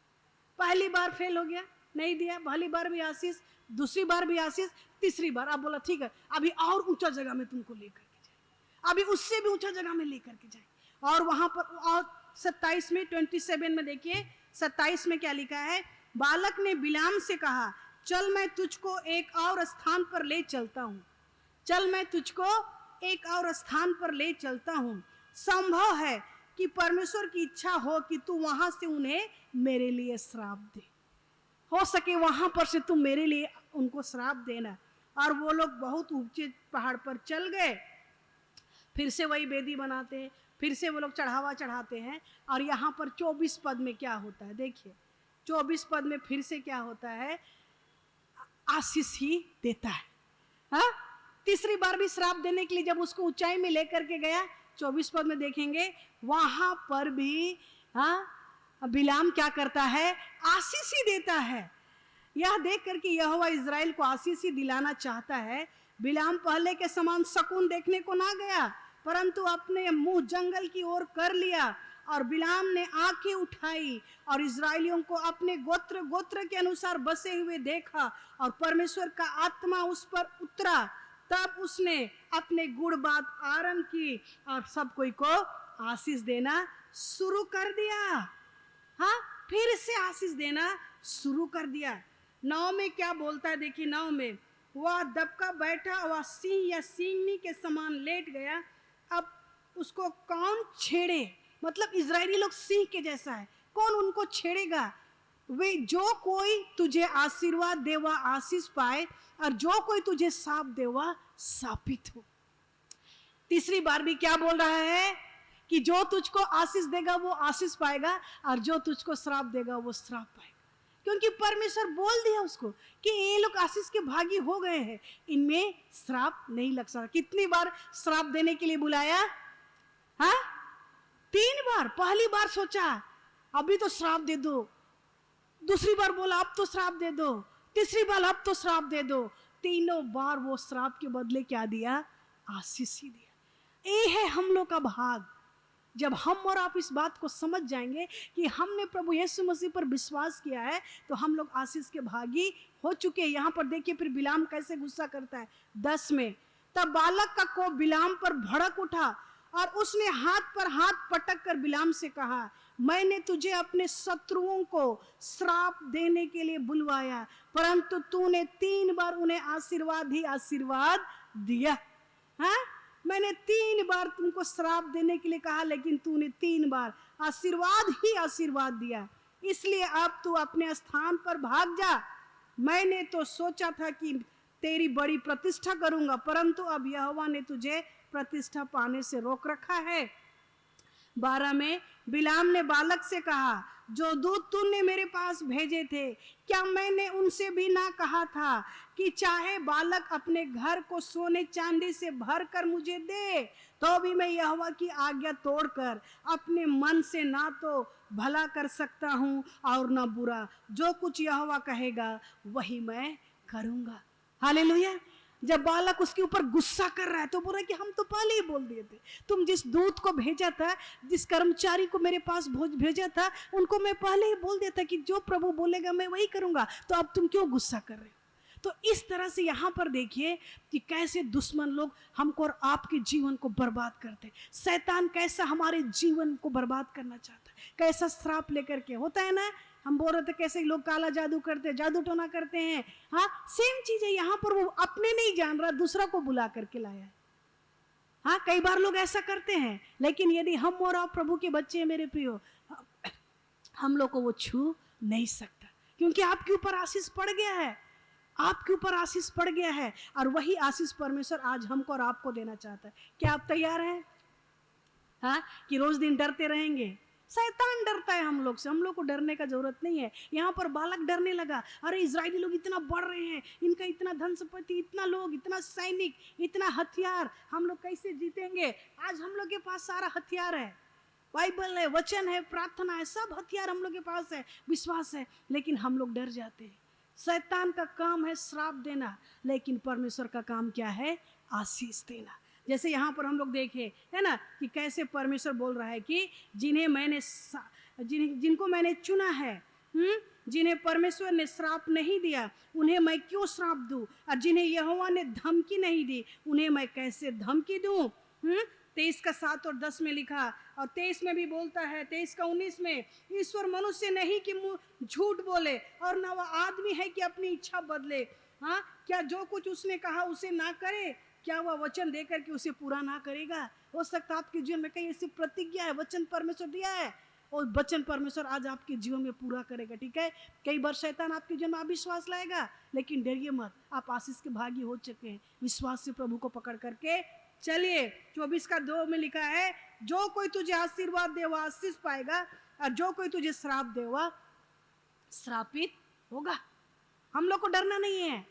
पहली बार फेल हो गया, नहीं दिया, पहली बार भी आशीष, दूसरी बार भी आशीष, तीसरी बार अब बोला ठीक है अभी और ऊंचा जगह में तुमको लेकर के जाए, अभी उससे भी ऊंचा जगह में लेकर के जाए। और वहां पर और 27 में 27 में देखिए 27 में क्या लिखा है। बालक ने बिलाम से कहा, चल मैं तुझको एक और स्थान पर ले चलता हूँ, चल मैं तुझको एक और स्थान पर ले चलता हूँ। संभव है कि परमेश्वर की इच्छा हो कि तू वहां से उन्हें मेरे लिए श्राप दे, हो सके वहां पर से तुम मेरे लिए उनको श्राप देना। और वो लोग बहुत ऊंचे पहाड़ पर चल गए, फिर से वही वेदी बनाते हैं, फिर से वो लोग चढ़ावा चढ़ाते हैं। और यहाँ पर 24 पद में क्या होता है देखिए, 24 पद में फिर से क्या होता है, आशीष ही देता है। हाँ, तीसरी बार भी श्राप देने के लिए जब उसको ऊंचाई में लेकर के गया, 24 पद में देखेंगे वहां पर भी बिलाम क्या करता है, आशीष ही देता है। यह देख करके यहोवा इज़राइल को आशीष ही दिलाना चाहता है। बिलाम पहले के समान शकुन देखने को ना गया, परंतु अपने मुंह जंगल की ओर कर लिया। और बिलाम ने आंखें उठाई और इज़राइलियों को अपने गोत्र गोत्र के अनुसार बसे हुए देखा और परमेश्वर का आत्मा उस पर उतरा। तब उसने अपने गुड़ बात आरंभ की और सब कोई को आशीष देना शुरू कर दिया। हाँ, फिर से आशीष देना शुरू कर दिया। 9 में क्या बोलता है देखिए, 9 में वह दबका बैठा, वह सिंह या सिंहनी के समान लेट गया। अब उसको कौन छेड़े, मतलब इजरायली लोग सिंह के जैसा है, कौन उनको छेड़ेगा। वे जो कोई तुझे आशीर्वाद दे वह आशीष पाए और जो कोई तुझे श्राप दे वह शापित हो। तीसरी बार भी क्या बोल रहा है कि जो तुझको आशीष देगा वो आशीष पाएगा और जो तुझको श्राप देगा वो श्राप पाएगा। क्योंकि परमेश्वर बोल दिया उसको कि ये लोग आशीष के भागी हो गए हैं, इनमें श्राप नहीं लग सकता। कितनी बार श्राप देने के लिए बुलाया, हाँ 3 बार। पहली बार सोचा अभी तो श्राप दे दो, दूसरी बार बोला अब तो श्राप दे दो, तीसरी बार अब तो श्राप दे दो। तीनों बार वो श्राप के बदले क्या दिया, आशीष ही दिया। ये है हम लोग का भाग। जब हम और आप इस बात को समझ जाएंगे कि हमने प्रभु यीशु मसीह पर विश्वास किया है तो हम लोग आशीष के भागी हो चुके हैं। यहाँ पर देखिए फिर बिलाम कैसे गुस्सा करता है। 10 में तब बालक का कोप बिलाम पर भड़क उठा और उसने हाथ पर हाथ पटक कर बिलाम से कहा, मैंने तुझे अपने शत्रुओं को श्राप देने के लिए बुलवाया, परंतु तूने 3 बार उन्हें आशीर्वाद ही आशीर्वाद दिया। हाँ, मैंने 3 बार तुमको श्राप देने के लिए कहा, लेकिन तूने 3 बार आशीर्वाद ही आशीर्वाद दिया। इसलिए अब तू अपने स्थान पर भाग जा। मैंने तो सोचा था कि तेरी बड़ी प्रतिष्ठा करूंगा, परंतु अब यहोवा ने तुझे प्रतिष्ठा पाने से रोक रखा है। 12 में बिलाम ने बालक से कहा, जो दूत तूने मेरे पास भेजे थे, क्या मैंने उनसे भी ना कहा था कि चाहे बालक अपने घर को सोने चांदी से भर कर मुझे दे, तो भी मैं यहोवा की आज्ञा तोड़कर अपने मन से ना तो भला कर सकता हूँ और ना बुरा। जो कुछ यहोवा कहेगा वही मैं करूंगा। हालेलुया। जब बालक उसके ऊपर गुस्सा कर रहा है तो बोल रहा है कि हम तो पहले ही बोल दिए थे, तुम जिस दूत को भेजा था, जिस कर्मचारी को मेरे पास भेजा था, उनको मैं पहले ही बोल दिया था कि जो प्रभु बोलेगा मैं वही करूंगा, तो अब तुम क्यों गुस्सा कर रहे हो। तो इस तरह से यहाँ पर देखिए कि कैसे दुश्मन लोग हमको और आपके जीवन को बर्बाद करते। शैतान कैसा हमारे जीवन को बर्बाद करना चाहता है, कैसा श्राप लेकर के होता है ना। हम बोल रहे थे कैसे लोग काला जादू करते हैं, जादू टोना करते हैं। हाँ, सेम चीज है यहाँ पर। वो अपने नहीं जान रहा, दूसरा को बुला करके लाया है। हाँ, कई बार लोग ऐसा करते हैं, लेकिन यदि हम और आप प्रभु के बच्चे हैं मेरे प्रियो, हम लोग को वो छू नहीं सकता, क्योंकि आपके ऊपर आशीष पड़ गया है, आपके ऊपर आशीष पड़ गया है। और वही आशीष परमेश्वर आज हमको और आपको देना चाहता है। क्या आप तैयार हैं? हाँ, कि रोज दिन डरते रहेंगे? शैतान डरता है हम लोग से, हम लोग को डरने का जरूरत नहीं है। यहाँ पर बालक डरने लगा, अरे इजरायली लोग इतना बढ़ रहे हैं, इनका इतना धन संपत्ति, इतना लोग, इतना सैनिक, इतना हथियार, हम लोग कैसे जीतेंगे। आज हम लोग के पास सारा हथियार है, बाइबल है, वचन है, प्रार्थना है, सब हथियार हम लोग के पास है, विश्वास है, लेकिन हम लोग डर जाते हैं। शैतान का काम है श्राप देना, लेकिन परमेश्वर का काम क्या है? आशीष देना। जैसे यहाँ पर हम लोग देखे है ना कि कैसे परमेश्वर बोल रहा है कि जिनको मैंने चुना है, जिन्हें परमेश्वर ने श्राप नहीं दिया, उन्हें मैं क्यों श्राप दूं, और जिन्हें यहोवा ने धमकी नहीं दी, उन्हें मैं कैसे धमकी दूं। 23 का 7 और 10 में लिखा, और 23 में भी बोलता है, 23 का 19 में, ईश्वर मनुष्य नहीं कि मुंह झूठ बोले, और ना वह आदमी है कि अपनी इच्छा बदले। हाँ, क्या जो कुछ उसने कहा उसे ना करे, क्या वह वचन देकर के उसे पूरा ना करेगा। हो सकता है आपके जीवन में कई ऐसी प्रतिज्ञा है, वचन परमेश्वर दिया है, और वचन परमेश्वर आज आपके जीवन में पूरा करेगा। ठीक है, कई बार शैतान आपके जीवन में अविश्वास लाएगा, लेकिन डरिए मत, आप आशीष के भागी हो चुके हैं। विश्वास से प्रभु को पकड़ करके चलिए। 24 का 2 में लिखा है, जो कोई तुझे आशीर्वाद दे वह आशीष पाएगा, और जो कोई तुझे श्राप दे वह श्रापित होगा। हम लोग को डरना नहीं है,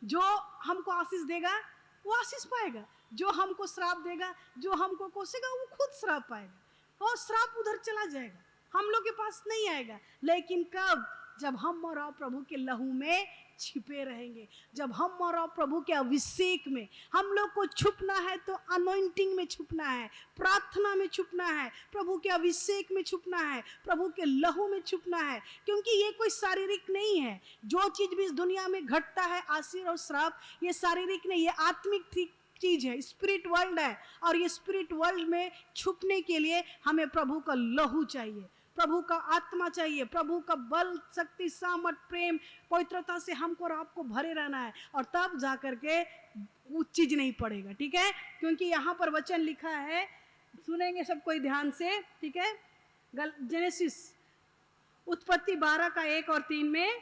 जो हमको आशीष देगा वो आशीष पाएगा, जो हमको श्राप देगा, जो हमको कोसेगा, वो खुद श्राप पाएगा, और श्राप उधर चला जाएगा, हम लोग के पास नहीं आएगा। लेकिन कब? जब हम और आप प्रभु के लहू में छिपे रहेंगे, जब हम और आप प्रभु के अभिषेक में, हम लोग को छुपना है तो अनॉइंटिंग में छुपना है, प्रार्थना में छुपना है, प्रभु के अभिषेक में छुपना है, प्रभु के लहू में छुपना है। क्योंकि ये कोई शारीरिक नहीं है। जो चीज भी इस दुनिया में घटता है, आशीष और श्राप, ये शारीरिक नहीं, ये आत्मिक चीज है, स्पिरिट वर्ल्ड है। और ये स्पिरिट वर्ल्ड में छुपने के लिए हमें प्रभु का लहू चाहिए, प्रभु का आत्मा चाहिए, प्रभु का बल, शक्ति, सामर्थ, प्रेम, पवित्रता से हमको और आपको भरे रहना है, और तब जाकर के वो चीज नहीं पड़ेगा। ठीक है, क्योंकि यहाँ पर वचन लिखा है, सुनेंगे सब कोई ध्यान से। ठीक है, जेनेसिस उत्पत्ति 12 का 1 और 3 में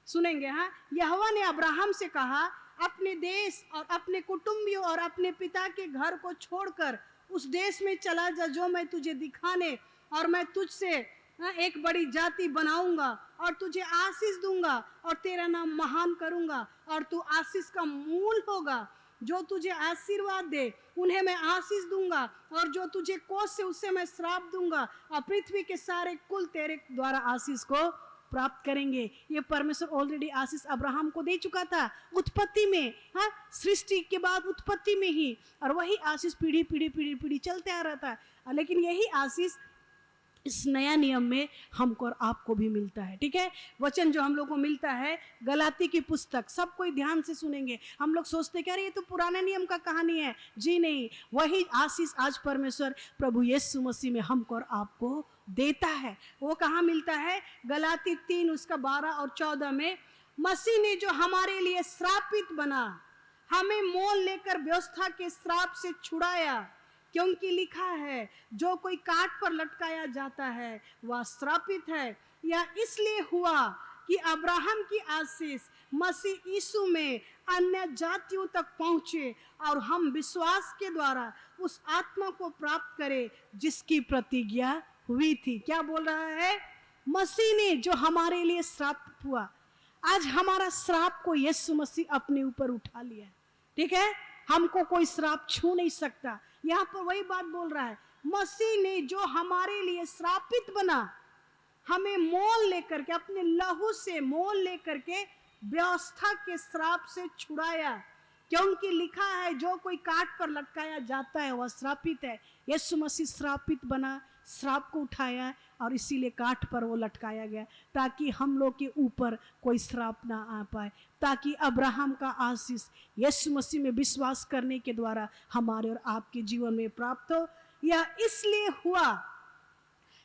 सुनेंगे। हाँ, यहोवा ने अब्राहम से कहा, अपने देश और अपने कुटुंबियों और अपने पिता के घर को छोड़कर उस देश में चला जा जो मैं तुझे दिखाने, और मैं तुझसे एक बड़ी जाति बनाऊंगा, और तुझे आशीष दूंगा, और तेरा नाम महान करूंगा, और तू आशीष का मूल होगा। जो तुझे आशीर्वाद दे उन्हें मैं आशीष दूंगा, और जो तुझे कोस से उसे मैं श्राप दूंगा, और पृथ्वी के सारे कुल तेरे द्वारा आशीष को प्राप्त करेंगे। ये परमेश्वर ऑलरेडी आशीष अब्राहम को दे चुका था उत्पत्ति में। हाँ, सृष्टि के बाद उत्पत्ति में ही, और वही आशीष पीढ़ी पीढ़ी पीढ़ी पीढ़ी चलते आ रहा था। लेकिन यही आशीष इस नया नियम में हमको और आपको भी मिलता है। ठीक है, वचन जो हम लोग को मिलता है गलाती की पुस्तक, सब कोई ध्यान से सुनेंगे। हम लोग सोचते क्या ये तो पुराने नियम का कहानी है, जी नहीं, वही आशीष आज परमेश्वर प्रभु यीशु मसीह में हमको और आपको देता है। वो कहाँ मिलता है? गलाती 3 उसका 12 और 14 में, मसीह ने जो हमारे लिए श्रापित बना, हमें मोल लेकर व्यवस्था के श्राप से छुड़ाया, क्योंकि लिखा है जो कोई काट पर लटकाया जाता है वह श्रापित है। यह इसलिए हुआ कि अब्राहम की आशीष मसीह यीशु में अन्य जातियों तक पहुंचे और हम विश्वास के द्वारा उस आत्मा को प्राप्त करें जिसकी प्रतिज्ञा हुई थी। क्या बोल रहा है? मसीह ने जो हमारे लिए श्राप हुआ, आज हमारा श्राप को यीशु मसीह अपने ऊपर उठा लिया। ठीक है, हमको कोई श्राप छू नहीं सकता। यहाँ पर वही बात बोल रहा है, मसीह ने जो हमारे लिए श्रापित बना, हमें मोल लेकर के, अपने लहू से मोल लेकर के व्यवस्था के श्राप से छुड़ाया, क्योंकि लिखा है जो कोई काट पर लटकाया जाता है वह श्रापित है। यीशु मसीह श्रापित बना, श्राप को उठाया और इसीलिए काट पर वो लटकाया गया, ताकि हम लोग के ऊपर कोई श्राप ना आ पाए, ताकि अब्राहम का आशीष यीशु मसीह में विश्वास करने के द्वारा हमारे और आपके जीवन में प्राप्त हो। यह इसलिए हुआ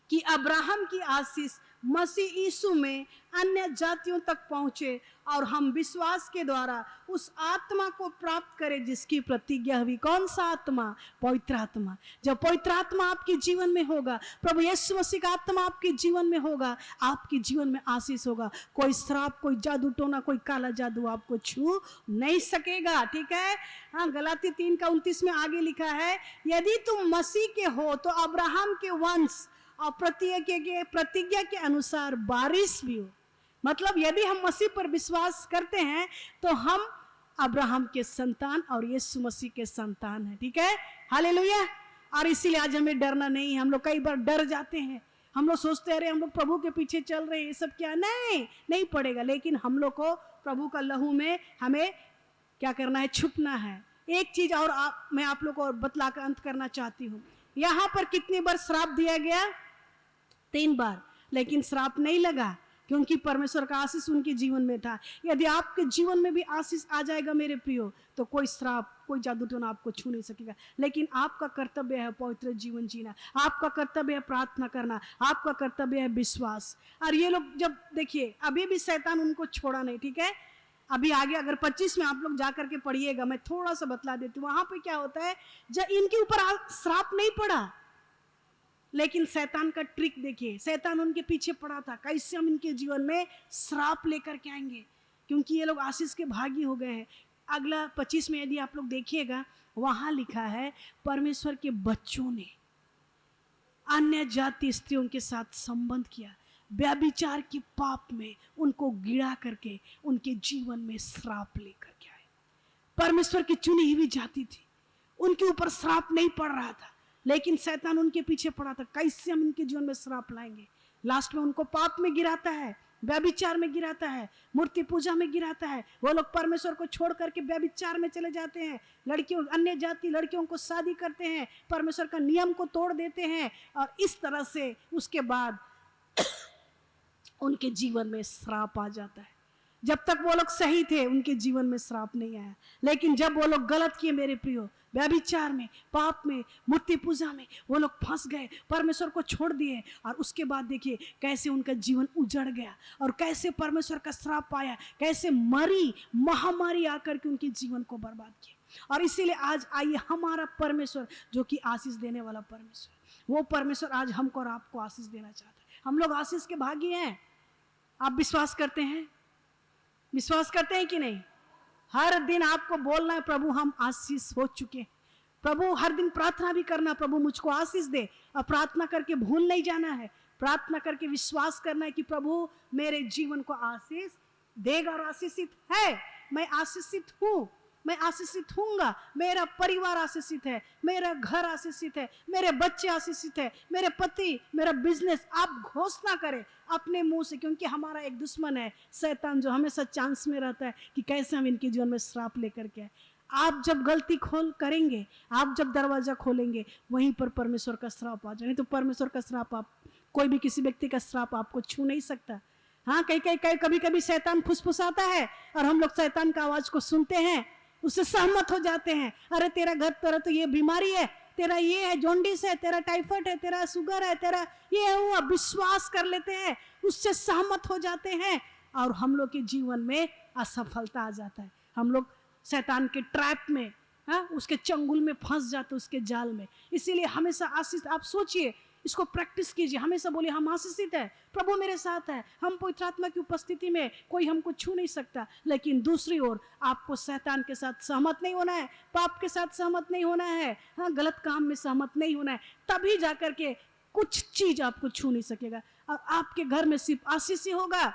कि अब्राहम की आशीष मसीह यीशु में अन्य जातियों तक पहुंचे और हम विश्वास के द्वारा उस आत्मा को प्राप्त करें जिसकी प्रतिज्ञा हुई। कौन सा आत्मा? पवित्र आत्मा। जब पवित्र आत्मा आपके जीवन में होगा, प्रभु यीशु मसीह का आत्मा आपके जीवन में होगा, आपके जीवन में आशीष होगा। कोई श्राप, कोई जादू टोना, कोई काला जादू आपको छू नहीं सकेगा। ठीक है, हाँ, गलाती 3:29 में आगे लिखा है, यदि तुम मसीह के हो तो अब्राहम के वंश और प्रतिज्ञा के अनुसार बारिश भी हो। मतलब यदि हम मसीह पर विश्वास करते हैं तो हम अब्राहम के संतान और यीशु मसीह के संतान हैं। ठीक है, हालेलुया। और इसीलिए आज हमें डरना नहीं है। हम लोग कई बार डर जाते हैं, हम लोग सोचते हैं अरे हम लोग प्रभु के पीछे चल रहे हैं, ये सब क्या, नहीं पड़ेगा। लेकिन हम लोग को प्रभु का लहू में हमें क्या करना है? छुपना है। एक चीज और मैं आप लोग को बतला कर अंत करना चाहती हूँ। यहाँ पर कितनी बार श्राप दिया गया? 3 बार, लेकिन श्राप नहीं लगा क्योंकि परमेश्वर का आशीष उनके जीवन में था। यदि आपके जीवन में भी आशीष आ जाएगा मेरे प्रियो, तो कोई श्राप, कोई जादू टोना आपको छू नहीं सकेगा। लेकिन आपका कर्तव्य है पवित्र जीवन जीना, आपका कर्तव्य है प्रार्थना करना, आपका कर्तव्य है विश्वास। और ये लोग जब देखिए, अभी भी शैतान उनको छोड़ा नहीं। ठीक है, अभी आगे अगर 25 में आप लोग जाकर के पढ़िएगा, मैं थोड़ा सा बतला देती हूँ। वहां पे क्या होता है, जब इनके ऊपर श्राप नहीं पड़ा, लेकिन शैतान का ट्रिक देखिए, शैतान उनके पीछे पड़ा था, कैसे हम इनके जीवन में श्राप लेकर के आएंगे, क्योंकि ये लोग आशीष के भागी हो गए हैं। अगला 25 में यदि आप लोग देखिएगा, वहां लिखा है परमेश्वर के बच्चों ने अन्य जाति स्त्रियों के साथ संबंध किया, व्यभिचार के पाप में उनको गिरा करके उनके जीवन में श्राप लेकर के आए। परमेश्वर की चुनी हुई जाति थी, उनके ऊपर श्राप नहीं पड़ रहा था, लेकिन शैतान उनके पीछे पड़ा था, कैसे हम इनके जीवन में श्राप लाएंगे। लास्ट में उनको पाप में गिराता है, व्यभिचार में गिराता है, मूर्ति पूजा में गिराता है। वो लोग परमेश्वर को छोड़ करके व्यभिचार में चले जाते हैं, लड़कियों, अन्य जाति लड़कियों को शादी करते हैं, परमेश्वर का नियम को तोड़ देते हैं, और इस तरह से उसके बाद उनके जीवन में श्राप आ जाता है। जब तक वो लोग सही थे उनके जीवन में श्राप नहीं आया, लेकिन जब वो लोग गलत किए मेरे प्रियो, व्यभिचार में, पाप में, मूर्ति पूजा में वो लोग फंस गए, परमेश्वर को छोड़ दिए, और उसके बाद देखिए कैसे उनका जीवन उजड़ गया और कैसे परमेश्वर का श्राप आया, कैसे मरी महामारी आकर के उनके जीवन को बर्बाद किया। और इसीलिए आज आइए, हमारा परमेश्वर जो कि आशीष देने वाला परमेश्वर, वो परमेश्वर आज हमको और आपको आशीष देना चाहता है। हम लोग आशीष के भागी हैं। आप विश्वास करते हैं? विश्वास करते हैं कि नहीं? हर दिन आपको बोलना है प्रभु हम आशीष हो चुके हैं। प्रभु हर दिन प्रार्थना भी करना, प्रभु मुझको आशीष दे, और प्रार्थना करके भूल नहीं जाना है, प्रार्थना करके विश्वास करना है कि प्रभु मेरे जीवन को आशीष देगा और आशीषित है। मैं आशीषित हूँ, मैं आशीषित हूँगा, मेरा परिवार आशीषित है, मेरा घर आशीषित है, मेरे बच्चे आशीषित है, मेरे पति, मेरा बिजनेस। आप घोषणा करें अपने मुंह से, क्योंकि हमारा एक दुश्मन है शैतान, जो हमेशा चांस में रहता है कि कैसे हम इनके जीवन में श्राप लेकर के आए। आप जब गलती करेंगे, आप जब दरवाजा खोलेंगे, वहीं पर परमेश्वर का श्राप आ जाए। नहीं तो परमेश्वर का श्राप आप कोई भी किसी व्यक्ति का श्राप आपको छू नहीं सकता। हाँ, कभी कभी शैतान फुसफुसाता है और हम लोग शैतान का आवाज को सुनते हैं, उससे सहमत हो जाते हैं। अरे तेरा घर, तेरा तो ये बीमारी है, तेरा ये है, जॉन्डिस है, तेरा टाइफाइड है, तेरा शुगर है, तेरा ये है, वो विश्वास कर लेते हैं, उससे सहमत हो जाते हैं और हम लोग के जीवन में असफलता आ जाता है। हम लोग शैतान के ट्रैप में, हाँ, उसके चंगुल में फंस जाते, उसके जाल में। इसीलिए हमेशा आशीष, आप सोचिए, इसको प्रैक्टिस कीजिए, हमेशा बोलिए हम आशीषित है, प्रभु मेरे साथ है, हम पवित्र आत्मा की उपस्थिति में कोई हमको छू नहीं सकता। लेकिन दूसरी ओर आपको शैतान के साथ सहमत नहीं होना है, पाप के साथ सहमत नहीं होना है, हाँ, गलत काम में सहमत नहीं होना है, तभी जाकर के कुछ चीज आपको छू नहीं सकेगा। और आपके घर में सिर्फ आशीष ही होगा,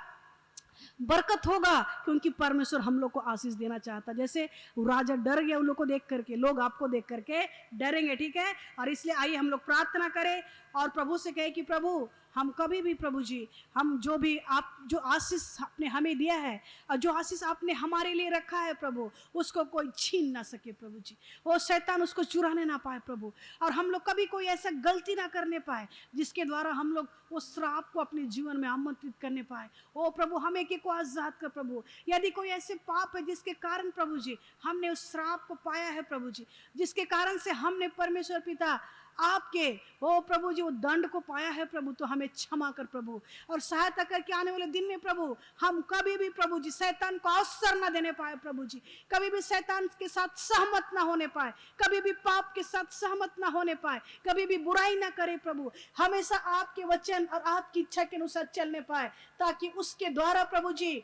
बरकत होगा, क्योंकि परमेश्वर हम लोग को आशीष देना चाहता। जैसे राजा डर गया उन लोग को देख करके, लोग आपको देख करके डरेंगे, ठीक है। और इसलिए आइए हम लोग प्रार्थना करें और प्रभु से कहे कि प्रभु हम कभी भी, प्रभु जी, हम जो भी आप जो आशीष आपने हमें दिया है और जो आशीष आपने हमारे लिए रखा है प्रभु, उसको कोई छीन ना सके प्रभु जी, वो शैतान उसको चुराने ना पाए प्रभु। और हम लोग कभी कोई ऐसा गलती ना करने पाए जिसके द्वारा हम लोग वो श्राप को अपने जीवन में आमंत्रित करने पाए। ओ प्रभु हमें के को आजाद कर प्रभु। यदि कोई ऐसे पाप है जिसके कारण प्रभु जी हमने उस श्राप को पाया है प्रभु जी, जिसके कारण से हमने परमेश्वर पिता आपके ओ प्रभु जी वो दंड को पाया है प्रभु, तो हमें क्षमा कर प्रभु और सहायता करके आने वाले दिन में प्रभु हम कभी भी प्रभु जी शैतान को अवसर ना देने पाए प्रभु जी, कभी भी शैतान के साथ सहमत ना होने पाए, कभी भी पाप के साथ सहमत ना होने पाए, कभी भी बुराई ना करे प्रभु, हमेशा आपके वचन और आपकी इच्छा के अनुसार चलने पाए, ताकि उसके द्वारा प्रभु जी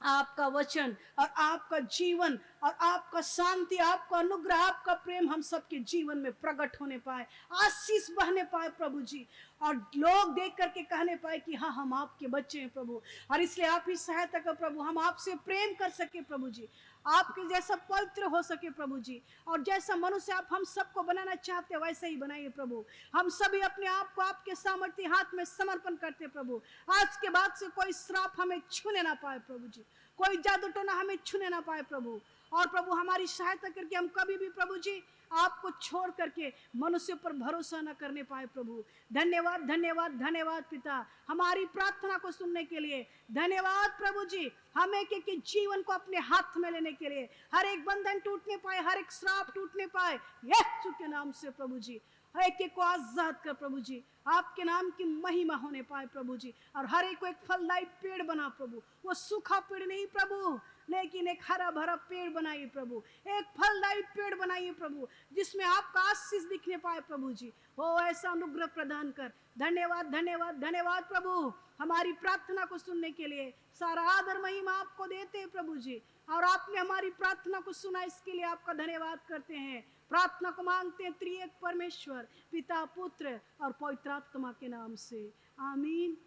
आपका वचन और आपका जीवन और आपका शांति, आपका अनुग्रह, आपका प्रेम हम सबके जीवन में प्रकट होने पाए, आशीष बहने पाए प्रभु जी, और लोग देख करके कहने पाए कि हाँ हम आपके बच्चे हैं प्रभु। और इसलिए आप ही सहायता कर प्रभु, हम आपसे प्रेम कर सके प्रभु जी, आपके जैसा पवित्र हो सके प्रभु जी, और जैसा मनुष्य आप हम सबको बनाना चाहते हैं वैसे ही बनाइए प्रभु। हम सभी अपने आप को आपके सामर्थ्य हाथ में समर्पण करते प्रभु। आज के बाद से कोई श्राप हमें छूने ना पाए प्रभु जी, कोई जादू टोना हमें छूने ना पाए प्रभु। और प्रभु हमारी सहायता करके हम कभी भी प्रभु जी आपको छोड़ करके मनुष्य पर भरोसा न करने पाए प्रभु। धन्यवाद धन्यवाद धन्यवाद पिता, हमारी प्रार्थना को सुनने के लिए धन्यवाद प्रभु जी, हमें के जीवन को अपने हाथ में लेने के लिए, हर एक बंधन टूटने पाए, हर एक श्राप टूटने पाए यीशु के नाम से प्रभु जी, हर एक को आजाद कर प्रभु जी, आपके नाम की महिमा होने पाए प्रभु जी। और हर एक को एक फलदायी पेड़ बना प्रभु, वो सूखा पेड़ नहीं प्रभु, लेकिन एक हरा भरा पेड़ बनाइए प्रभु, एक फलदायी पेड़ बनाइए प्रभु, जिसमें आपका आशीष दिखने पाए प्रभु जी। ओ ऐसा अनुग्रह प्रदान कर। धन्यवाद धन्यवाद धन्यवाद प्रभु, हमारी प्रार्थना को सुनने के लिए सारा आदर महिमा आपको देते हैं प्रभु जी, और आपने हमारी प्रार्थना को सुना, इसके लिए आपका धन्यवाद करते हैं। प्रार्थना को मांगते हैं त्रिएक परमेश्वर पिता पुत्र और पवित्र आत्मा के नाम से, आमीन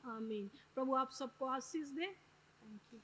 आमीन। प्रभु आप सबको आशीष दे। Thank you.